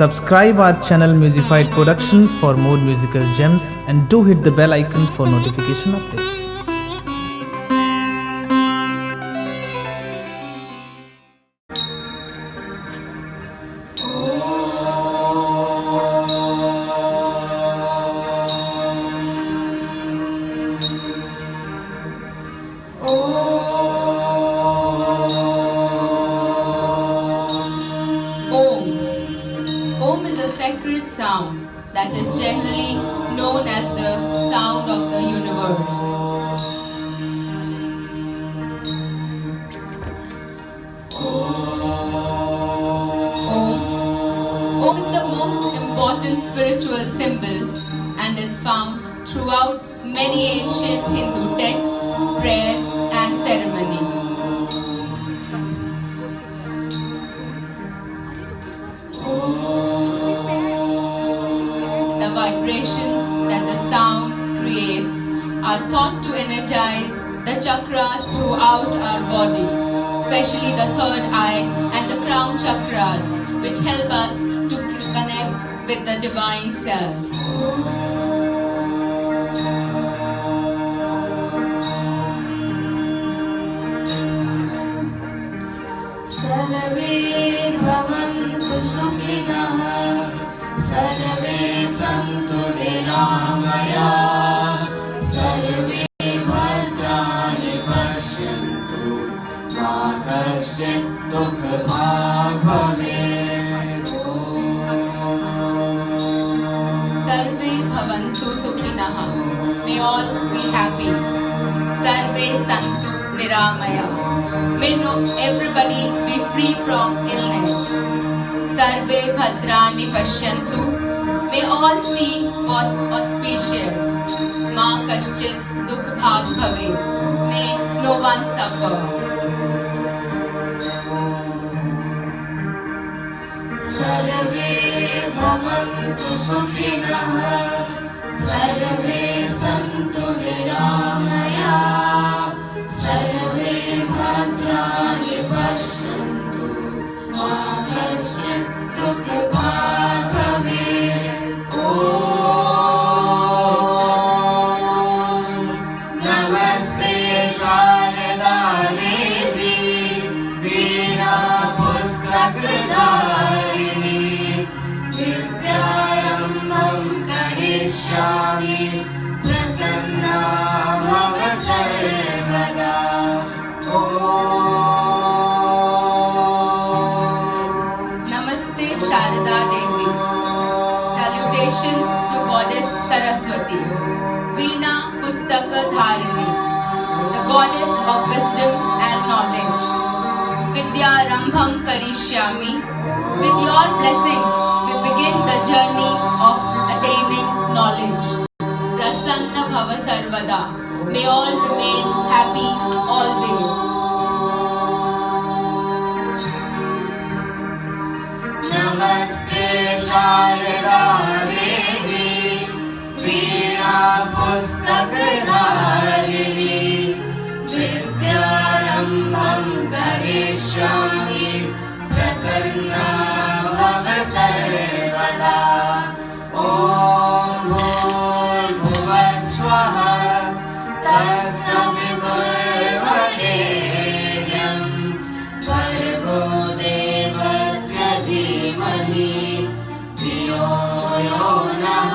Subscribe our channel Musified Production for more musical gems and do hit the bell icon for notification updates. Om is a sacred sound that is generally known as the sound of the universe. Om is the most important spiritual symbol and is found throughout many ancient Hindu texts, prayers and ceremonies. The vibration that the sound creates are thought to energize the chakras throughout our body, especially the third eye and the crown chakras, which help us to connect with the divine self. सर्वे भवन्तु सुखिनः सर्वे सन्तु निरामयाः सर्वे भद्राणि पश्यन्तु मा कश्चित् दुःखभाग् भवेत् Sarve bhavantu sukhinah. May all be happy. Sarve santu niramaya. May everybody be free from illness. Sarve bhadrani pashyantu. May all see what's auspicious. Ma kaschit dukh bhag bhave. May no one suffer. सर्वे भवन्तु सुखिनः सर्वे सन्तु निरामयाः सर्वे भद्राणि पश्यन्तु मा कश्चित् दुःखभाग् भवेत् ॐ नमस्ते शारदा देवी वीणा पुस्तकधारिणी विद्यारम्भं करिष्यामि प्रसन्ना भव सर्वदा Namaste Sharada Devi. Salutations to Goddess Saraswati. Veena Pustaka Dharini, the Goddess of wisdom and knowledge. Vidya Rambham Karishyami. With your blessings, we begin the journey of attaining knowledge. Prasanna Bhava Sarvada. May all remain happy always. नमस्ते शारदा देवी वीणा पुस्तकधारिणी विद्यारम्भं करिष्यामि प्रसन्ना भव सर्वदा ॐ भूर्भुवः स्वः तत्सवितुर्वरेण्यं भर्गो देवस्य धीमहि धियो यो नः